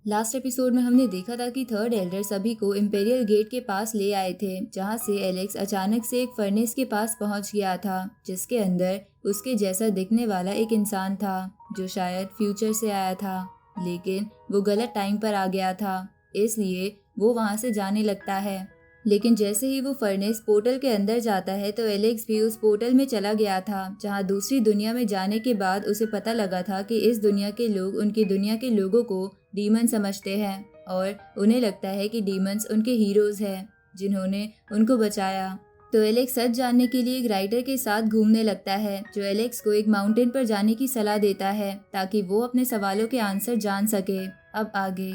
Last episode में हमने देखा था कि थर्ड एल्डर सभी को इम्पेरियल गेट के पास ले आए थे, जहां से एलेक्स अचानक से एक फर्नेस के पास पहुंच गया था, जिसके अंदर उसके जैसा दिखने वाला एक इंसान था जो शायद फ्यूचर से आया था। लेकिन वो गलत टाइम पर आ गया था, इसलिए वो वहां से जाने लगता है। लेकिन जैसे ही वो फर्नेस पोर्टल के अंदर जाता है तो एलेक्स भी उस पोर्टल में चला गया था, जहां दूसरी दुनिया में जाने के बाद उसे पता लगा था कि इस दुनिया के लोग उनकी दुनिया के लोगों को डीमन समझते हैं और उन्हें लगता है कि डीमंस उनके हीरोज हैं जिन्होंने उनको बचाया। तो एलेक्स सच जानने के लिए एक राइटर के साथ घूमने लगता है, जो एलेक्स को एक माउंटेन पर जाने की सलाह देता है ताकि वो अपने सवालों के आंसर जान सके। अब आगे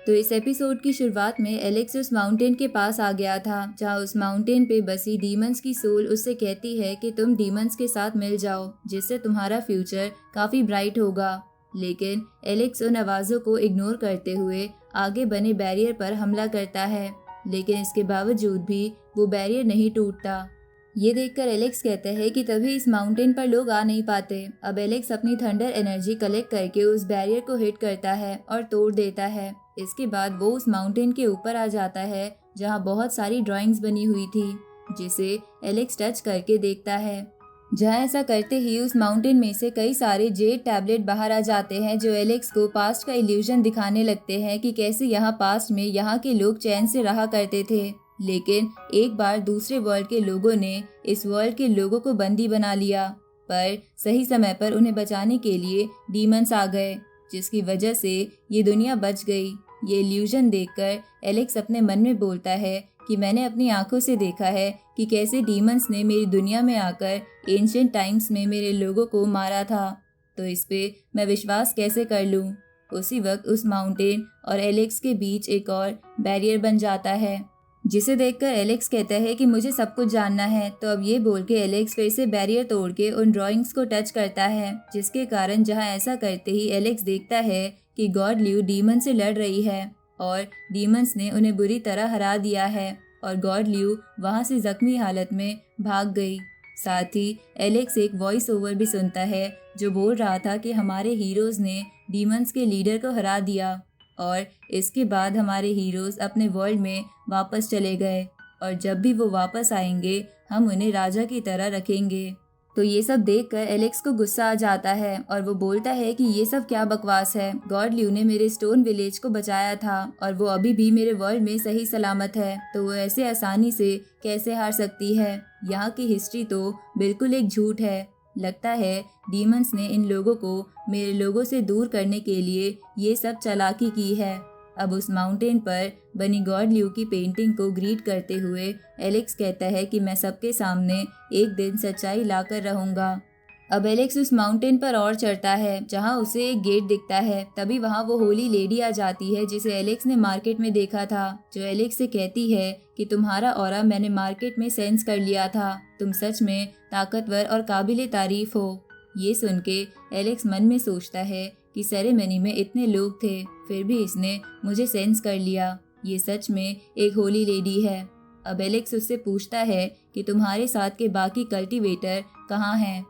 तो इस एपिसोड की शुरुआत में एलेक्स उस माउंटेन के पास आ गया था, जहां उस माउंटेन पे बसी डीमंस की सोल उससे कहती है कि तुम डीमंस के साथ मिल जाओ, जिससे तुम्हारा फ्यूचर काफी ब्राइट होगा। लेकिन एलेक्स उन आवाज़ों को इग्नोर करते हुए आगे बने बैरियर पर हमला करता है, लेकिन इसके बावजूद भी वो बैरियर नहीं टूटता। ये देखकर एलेक्स कहता है कि तभी इस माउंटेन पर लोग आ नहीं पाते। अब एलेक्स अपनी थंडर एनर्जी कलेक्ट करके उस बैरियर को हिट करता है और तोड़ देता है। इसके बाद वो उस माउंटेन के ऊपर आ जाता है, जहाँ बहुत सारी ड्राइंग्स बनी हुई थी, जिसे एलेक्स टच करके देखता है। जहाँ ऐसा करते ही उस माउंटेन में से कई सारे जेड टैबलेट बाहर आ जाते हैं, जो एलेक्स को पास्ट का इल्यूजन दिखाने लगते हैं कि कैसे यहाँ पास्ट में यहाँ के लोग चैन से रहा करते थे। लेकिन एक बार दूसरे वर्ल्ड के लोगों ने इस वर्ल्ड के लोगों को बंदी बना लिया, पर सही समय पर उन्हें बचाने के लिए डीमंस आ गए, जिसकी वजह से ये दुनिया बच गई। ये इल्यूजन देखकर एलेक्स अपने मन में बोलता है कि मैंने अपनी आंखों से देखा है कि कैसे डीमंस ने मेरी दुनिया में आकर एंशिएंट टाइम्स में मेरे लोगों को मारा था, तो इस पे मैं विश्वास कैसे कर लूँ। उसी वक्त उस माउंटेन और एलेक्स के बीच एक और बैरियर बन जाता है, जिसे देखकर एलेक्स कहता है कि मुझे सब कुछ जानना है। तो अब ये बोल के एलेक्स फिर से बैरियर तोड़ के उन ड्राइंग्स को टच करता है, जिसके कारण जहाँ ऐसा करते ही एलेक्स देखता है कि गॉड ल्यू डीमन से लड़ रही है और डीमंस ने उन्हें बुरी तरह हरा दिया है और गॉड ल्यू वहाँ से जख्मी हालत में भाग गई। साथ ही एलेक्स एक वॉइस ओवर भी सुनता है जो बोल रहा था कि हमारे हीरोज ने डीमंस के लीडर को हरा दिया और इसके बाद हमारे हीरोज अपने वर्ल्ड में वापस चले गए और जब भी वो वापस आएंगे हम उन्हें राजा की तरह रखेंगे। तो ये सब देखकर एलेक्स को गुस्सा आ जाता है और वो बोलता है कि ये सब क्या बकवास है। गॉड ल्यू ने मेरे स्टोन विलेज को बचाया था और वो अभी भी मेरे वर्ल्ड में सही सलामत है, तो वो ऐसे आसानी से कैसे हार सकती है। यहाँ की हिस्ट्री तो बिल्कुल एक झूठ है। लगता है डीमंस ने इन लोगों को मेरे लोगों से दूर करने के लिए ये सब चालाकी की है। अब उस माउंटेन पर बनी गॉड ल्यू की पेंटिंग को ग्रीट करते हुए एलेक्स कहता है कि मैं सबके सामने एक दिन सच्चाई लाकर रहूंगा। अब एलेक्स उस माउंटेन पर और चढ़ता है, जहां उसे एक गेट दिखता है। तभी वहां वो होली लेडी आ जाती है, जिसे एलेक्स ने मार्केट में देखा था, जो एलेक्स से कहती है कि तुम्हारा ऑरा मैंने मार्केट में सेंस कर लिया था, तुम सच में ताकतवर और काबिले तारीफ हो। ये सुन के एलेक्स मन में सोचता है कि सेरेमनी में इतने लोग थे, फिर भी इसने मुझे सेंस कर लिया, ये सच में एक होली लेडी है। अब एलेक्स उससे पूछता है कि तुम्हारे साथ के बाकी कल्टीवेटर कहाँ हैं।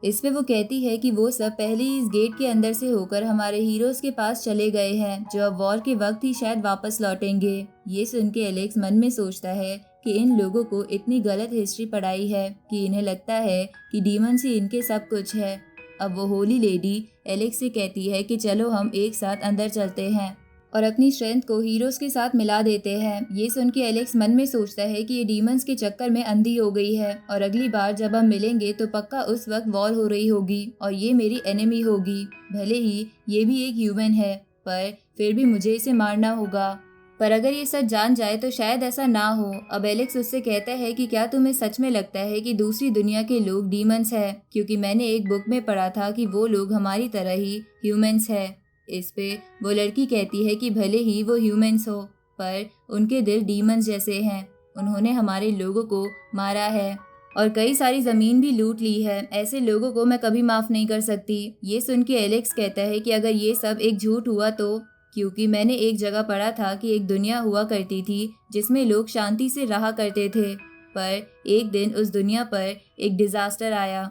इस पे वो कहती है कि वो सब पहले ही इस गेट के अंदर से होकर हमारे हीरोज के पास चले गए हैं, जो अब वॉर के वक्त ही शायद वापस लौटेंगे। ये सुन के एलेक्स मन में सोचता है कि इन लोगों को इतनी गलत हिस्ट्री पढ़ाई है कि इन्हें लगता है कि डीमंस ही इनके सब कुछ है। अब वो होली लेडी एलेक्स से कहती है कि चलो हम एक साथ अंदर चलते हैं और अपनी स्ट्रेंथ को हीरोज के साथ मिला देते हैं। ये सुन के एलेक्स मन में सोचता है कि ये डीमंस के चक्कर में अंधी हो गई है और अगली बार जब हम मिलेंगे तो पक्का उस वक्त वॉर हो रही होगी और ये मेरी एनिमी होगी। भले ही ये भी एक ह्यूमन है, पर फिर भी मुझे इसे मारना होगा। पर अगर ये सच जान जाए तो शायद ऐसा ना हो। अब एलेक्स उससे कहता है कि क्या तुम्हें सच में लगता है कि दूसरी दुनिया के लोग डीमंस हैं, क्योंकि मैंने एक बुक में पढ़ा था कि वो लोग हमारी तरह ही ह्यूमंस है। इस पे वो लड़की कहती है कि भले ही वो ह्यूमंस हो, पर उनके दिल डीमंस जैसे हैं। उन्होंने हमारे लोगों को मारा है और कई सारी जमीन भी लूट ली है। ऐसे लोगों को मैं कभी माफ नहीं कर सकती। ये सुन के एलेक्स कहता है कि अगर ये सब एक झूठ हुआ तो, क्योंकि मैंने एक जगह पढ़ा था कि एक दुनिया हुआ करती थी जिसमें लोग शांति से रहा करते थे, पर एक दिन उस दुनिया पर एक डिजास्टर आया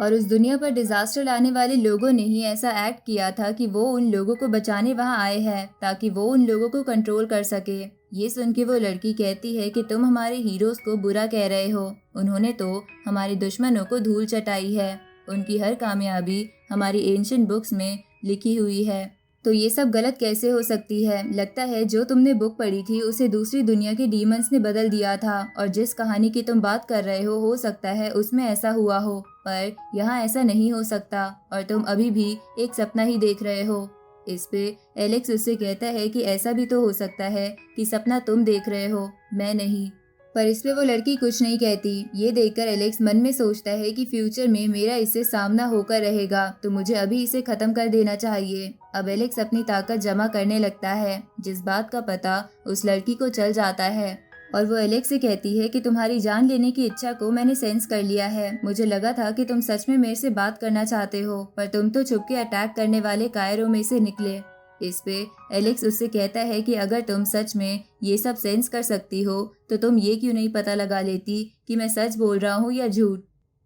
और उस दुनिया पर डिजास्टर लाने वाले लोगों ने ही ऐसा एक्ट किया था कि वो उन लोगों को बचाने वहां आए हैं ताकि वो उन लोगों को कंट्रोल कर सके। ये सुन के वो लड़की कहती है कि तुम हमारे हीरोज को बुरा कह रहे हो, उन्होंने तो हमारे दुश्मनों को धूल चटाई है, उनकी हर कामयाबी हमारी एंशिएंट बुक्स में लिखी हुई है, तो ये सब गलत कैसे हो सकती है। लगता है जो तुमने बुक पढ़ी थी उसे दूसरी दुनिया के डीमंस ने बदल दिया था, और जिस कहानी की तुम बात कर रहे हो सकता है उसमें ऐसा हुआ हो, पर यहाँ ऐसा नहीं हो सकता और तुम अभी भी एक सपना ही देख रहे हो। इस पे एलेक्स उससे कहता है कि ऐसा भी तो हो सकता है कि सपना तुम देख रहे हो, मैं नहीं। पर इस पे वो लड़की कुछ नहीं कहती। ये देखकर एलेक्स मन में सोचता है कि फ्यूचर में मेरा इससे सामना होकर रहेगा, तो मुझे अभी इसे खत्म कर देना चाहिए। अब एलेक्स अपनी ताकत जमा करने लगता है, जिस बात का पता उस लड़की को चल जाता है, और वो एलेक्स से कहती है कि तुम्हारी जान लेने की इच्छा को मैंने सेंस कर लिया है। मुझे लगा था कि तुम सच में मेरे से बात करना चाहते हो, पर तुम तो छुप के अटैक करने वाले कायरों में से निकले। इस पे एलेक्स उससे कहता है कि अगर तुम सच में ये सब सेंस कर सकती हो तो तुम ये क्यों नहीं पता लगा लेती कि मैं सच बोल रहा हूँ या झूठ।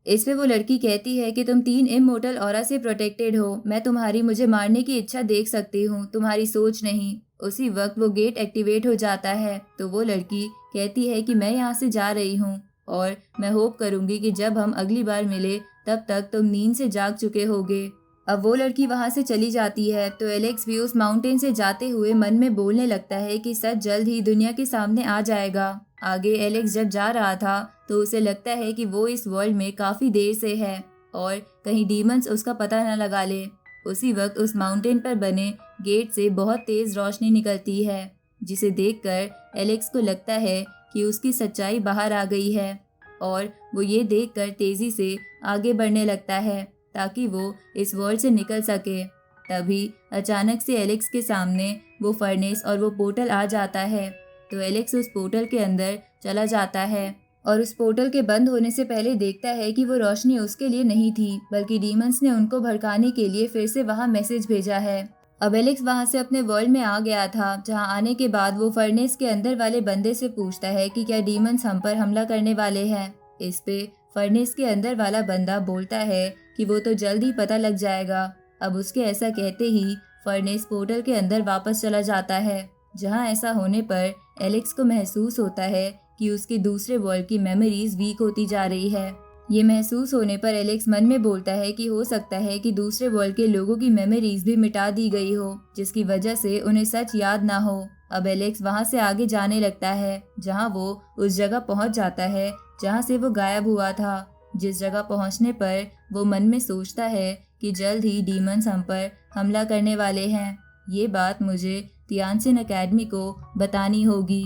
इस पे वो लड़की कहती है कि तुम 3 इमोर्टल ऑरा से प्रोटेक्टेड हो, मैं तुम्हारी मुझे मारने की इच्छा देख सकती हूँ, तुम्हारी सोच नहीं। उसी वक्त वो गेट एक्टिवेट हो जाता है, तो वो लड़की कहती है कि मैं यहाँ से जा रही हूँ और मैं होप करूंगी कि जब हम अगली बार मिले तब तक तुम नींद से जाग चुके होगे। अब वो लड़की वहां से चली जाती है, तो एलेक्स भी उस माउंटेन से जाते हुए मन में बोलने लगता है कि सच जल्द ही दुनिया के सामने आ जाएगा। आगे एलेक्स जब जा रहा था तो उसे लगता है कि वो इस वर्ल्ड में काफी देर से है और कहीं डीमंस उसका पता न लगा ले। उसी वक्त उस माउंटेन पर बने गेट से बहुत तेज रोशनी निकलती है, जिसे देखकर एलेक्स को लगता है कि उसकी सच्चाई बाहर आ गई है, और वो ये देखकर तेजी से आगे बढ़ने लगता है ताकि वो इस वर्ल्ड से निकल सके। तभी अचानक से एलेक्स के सामने वो फर्नेस और वो पोर्टल आ जाता है, तो एलेक्स उस पोर्टल के अंदर चला जाता है और उस पोर्टल के बंद होने से पहले देखता है कि वो रोशनी उसके लिए नहीं थी, बल्कि डीमंस ने उनको भड़काने के लिए फिर से वहां मैसेज भेजा है। अब एलेक्स वहां से अपने वर्ल्ड में आ गया था, जहां आने के बाद वो फर्नेस के अंदर वाले बंदे से पूछता है कि क्या डीमंस हम पर हमला करने वाले हैं। इस पे फर्नेस के अंदर वाला बंदा बोलता है कि वो तो जल्द ही पता लग जाएगा। अब उसके ऐसा कहते ही फर्नेस पोर्टल के अंदर वापस चला जाता है, जहां ऐसा होने पर एलेक्स को महसूस होता है कि उसके दूसरे वर्ल्ड की मेमोरीज वीक होती जा रही है। ये महसूस होने पर एलेक्स मन में बोलता है कि हो सकता है कि दूसरे वर्ल्ड के लोगों की मेमोरीज भी मिटा दी गई हो, जिसकी वजह से उन्हें सच याद ना हो। अब एलेक्स वहां से आगे जाने लगता है, जहां वो उस जगह पहुंच जाता है जहां से वो गायब हुआ था। जिस जगह पहुंचने पर वो मन में सोचता है कि जल्द ही डीमंस हम पर हमला करने वाले हैं। ये बात मुझे तियानसिन एकेडमी को बतानी होगी।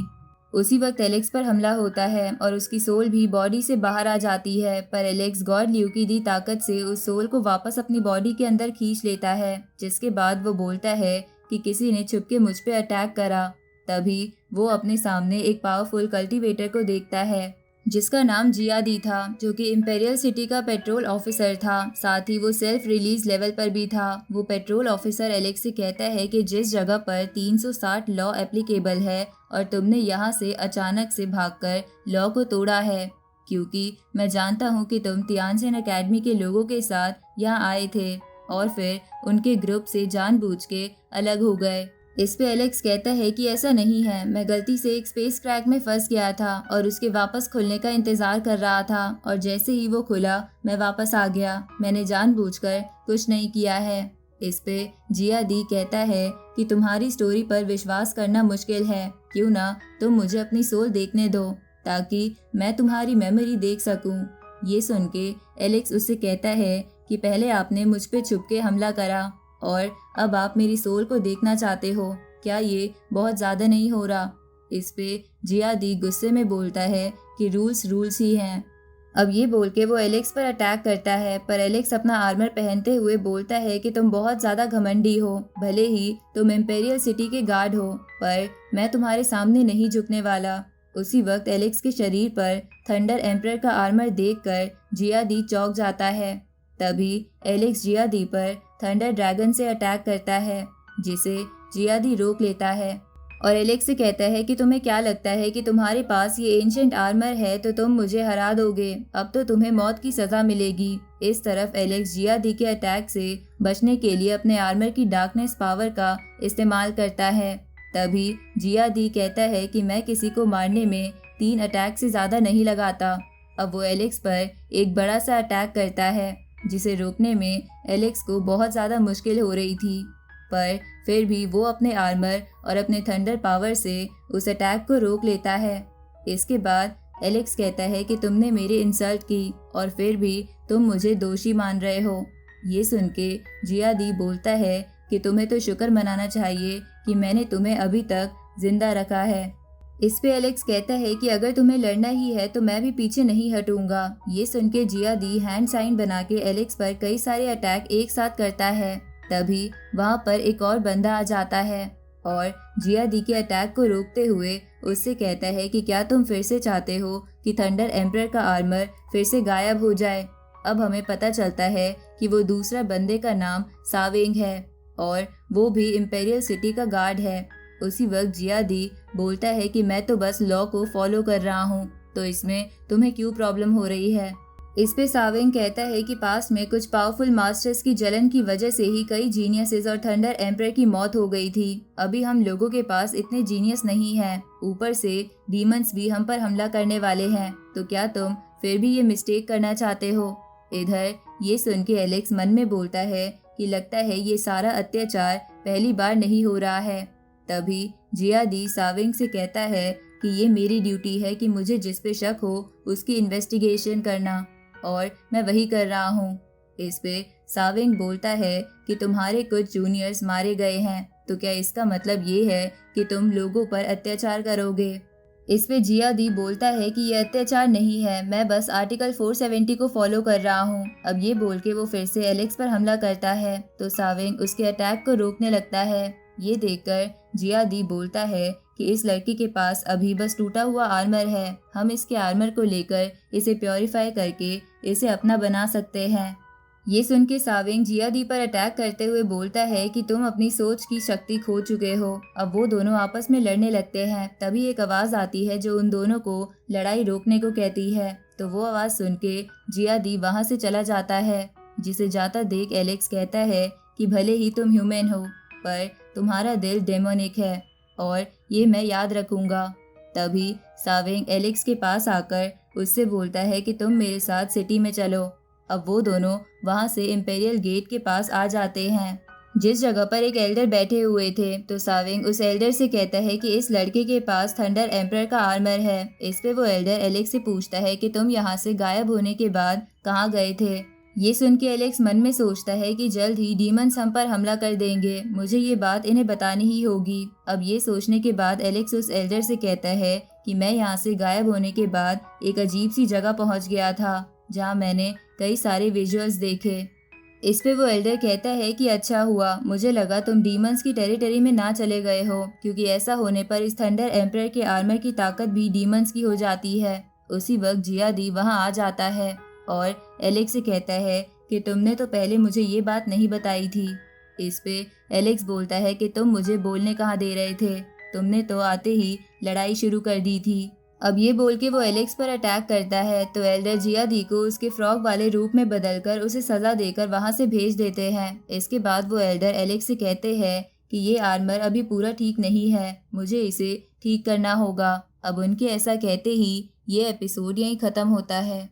उसी वक्त एलेक्स पर हमला होता है और उसकी सोल भी बॉडी से बाहर आ जाती है, पर एलेक्स गॉड ल्यू की दी ताकत से उस सोल को वापस अपनी बॉडी के अंदर खींच लेता है, जिसके बाद वो बोलता है कि किसी ने छुपके मुझ पे अटैक करा। तभी वो अपने सामने एक पावरफुल कल्टीवेटर को देखता है, जिसका नाम जियादी था, जो कि इंपेरियल सिटी का पेट्रोल ऑफिसर था। साथ ही वो सेल्फ रिलीज लेवल पर भी था। वो पेट्रोल ऑफिसर एलेक्स से कहता है कि जिस जगह पर 360 लॉ एप्लीकेबल है और तुमने यहाँ से अचानक से भागकर लॉ को तोड़ा है, क्योंकि मैं जानता हूँ कि तुम तियानसिन एकेडमी के लोगों के साथ यहाँ आए थे और फिर उनके ग्रुप से जानबूझ के अलग हो गए। इस पे एलेक्स कहता है कि ऐसा नहीं है, मैं गलती से एक स्पेस क्रैक में फंस गया था और उसके वापस खुलने का इंतजार कर रहा था, और जैसे ही वो खुला मैं वापस आ गया, मैंने जानबूझकर कुछ नहीं किया है। इस पे जिया दी कहता है कि तुम्हारी स्टोरी पर विश्वास करना मुश्किल है, क्यों ना तुम मुझे अपनी सोल देखने दो ताकि मैं तुम्हारी मेमोरी देख सकूं। ये सुन के एलेक्स उससे कहता है कि पहले आपने मुझ पे छुपके हमला करा और अब आप मेरी सोल को देखना चाहते हो, क्या ये बहुत ज्यादा नहीं हो रहा। इस पे जिया दी गुस्से में बोलता है कि रूल्स ही हैं। अब ये बोल के वो एलेक्स पर अटैक करता है, पर एलेक्स अपना आर्मर पहनते हुए बोलता है कि तुम बहुत ज्यादा घमंडी हो, भले ही तुम इंपेरियल सिटी के गार्ड हो, पर मैं तुम्हारे सामने नहीं झुकने वाला। उसी वक्त एलेक्स के शरीर पर थंडर एम्परर का आर्मर देखकर जिया दी चौंक जाता है। तभी एलेक्स जिया दी पर थंडर ड्रैगन से अटैक करता है, जिसे जिया दी रोक लेता है। और एलेक्स से कहता है कि तुम्हें क्या लगता है कि तुम्हारे पास ये एंशिएंट आर्मर है तो तुम मुझे हरा दोगे, अब तो तुम्हें मौत की सजा मिलेगी। इस तरफ एलेक्स जिया दी के अटैक से बचने के लिए अपने आर्मर की डार्कनेस पावर का इस्तेमाल करता है। तभी जिया दी कहता है कि मैं किसी को मारने में 3 अटैक से ज़्यादा नहीं लगाता। अब वो एलेक्स पर एक बड़ा सा अटैक करता है जिसे रोकने में एलेक्स को बहुत ज़्यादा मुश्किल हो रही थी, पर फिर भी वो अपने आर्मर और अपने थंडर पावर से उस अटैक को रोक लेता है। इसके बाद एलेक्स कहता है कि तुमने मेरी इंसल्ट की और फिर भी तुम मुझे दोषी मान रहे हो। ये सुन के जिया दी बोलता है कि तुम्हें तो शुक्र मनाना चाहिए कि मैंने तुम्हें अभी तक जिंदा रखा है। इस पे एलेक्स कहता है कि अगर तुम्हें लड़ना ही है तो मैं भी पीछे नहीं हटूंगा। ये सुन के जिया दी हैंड साइन बना के एलेक्स पर कई सारे अटैक एक साथ करता है। तभी वहाँ पर एक और बंदा आ जाता है और जिया दी के अटैक को रोकते हुए उससे कहता है कि क्या तुम फिर से चाहते हो कि थंडर एम्परर का आर्मर फिर से गायब हो जाए। अब हमें पता चलता है कि वो दूसरा बंदे का नाम सावेंग है और वो भी इम्पेरियल सिटी का गार्ड है। उसी वक्त जिया दी बोलता है कि मैं तो बस लॉ को फॉलो कर रहा हूँ, तो इसमें तुम्हें क्यों प्रॉब्लम हो रही है। इस पे सावेंग कहता है कि पास में कुछ पावरफुल मास्टर्स की जलन की वजह से ही कई जीनियसेस और थंडर एम्परर की मौत हो गई थी। अभी हम लोगों के पास इतने जीनियस नहीं हैं, ऊपर से डीमंस भी हम पर हमला करने वाले हैं, तो क्या तुम फिर भी ये मिस्टेक करना चाहते हो। इधर ये सुन के एलेक्स मन में बोलता है कि लगता है ये सारा अत्याचार पहली बार नहीं हो रहा है। तभी जिया दी सावेंग से कहता है कि ये मेरी ड्यूटी है कि मुझे जिस पे शक हो उसकी इन्वेस्टिगेशन करना, और मैं वही कर रहा हूँ। इस पे सावेंग बोलता है कि तुम्हारे कुछ जूनियर्स मारे गए हैं, तो क्या इसका मतलब ये है कि तुम लोगों पर अत्याचार करोगे। इस पे जिया दी बोलता है कि ये अत्याचार नहीं है, मैं बस आर्टिकल 470 को फॉलो कर रहा हूँ। अब ये बोल के वो फिर से एलेक्स पर हमला करता है, तो सावेंग उसके अटैक को रोकने लगता है। ये देखकर जिया दी बोलता है कि इस लड़की के पास अभी बस टूटा हुआ आर्मर है, हम इसके आर्मर को लेकर इसे प्योरीफाई करके इसे अपना बना सकते हैं। ये सुन के सावेंग जिया दी पर अटैक करते हुए बोलता है कि तुम अपनी सोच की शक्ति खो चुके हो। अब वो दोनों आपस में लड़ने लगते हैं। तभी एक आवाज़ आती है जो उन दोनों को लड़ाई रोकने को कहती है, तो वो आवाज़ सुन के जिया दी वहाँ से चला जाता है। जिसे जाता देख एलेक्स कहता है कि भले ही तुम ह्यूमन हो, पर तुम्हारा दिल डेमोनिक है और ये मैं याद रखूंगा। तभी सावेंग एलेक्स के पास आकर उससे बोलता है कि तुम मेरे साथ सिटी में चलो। अब वो दोनों वहाँ से इम्पेरियल गेट के पास आ जाते हैं, जिस जगह पर एक एल्डर बैठे हुए थे। तो सावेंग उस एल्डर से कहता है कि इस लड़के के पास थंडर एम्परर का आर्मर है। इस पे वो एल्डर एलेक्स से पूछता है कि तुम यहाँ से गायब होने के बाद कहाँ गए थे। ये सुन के एलेक्स मन में सोचता है कि जल्द ही डीमंस हम पर हमला कर देंगे, मुझे ये बात इन्हें बतानी ही होगी। अब ये सोचने के बाद एलेक्स उस एल्डर से कहता है कि मैं यहाँ से गायब होने के बाद एक अजीब सी जगह पहुँच गया था जहाँ मैंने कई सारे विजुअल्स देखे। इस पे वो एल्डर कहता है कि अच्छा हुआ, मुझे लगा तुम डीमंस की टेरिटरी में ना चले गए हो, क्योंकि ऐसा होने पर इस थंडर एम्परर के आर्मर की ताकत भी डीमंस की हो जाती है। उसी वक्त जिया दी वहाँ आ जाता है और एलेक्स से कहता है कि तुमने तो पहले मुझे ये बात नहीं बताई थी। इस पे एलेक्स बोलता है कि तुम मुझे बोलने कहाँ दे रहे थे, तुमने तो आते ही लड़ाई शुरू कर दी थी। अब ये बोल के वो एलेक्स पर अटैक करता है, तो एल्डर जिया दी को उसके फ्रॉग वाले रूप में बदलकर उसे सजा देकर वहाँ से भेज देते हैं। इसके बाद वो एल्डर एलेक्स से कहते हैं कि ये आर्मर अभी पूरा ठीक नहीं है, मुझे इसे ठीक करना होगा। अब उनके ऐसा कहते ही ये एपिसोड यहीं ख़त्म होता है।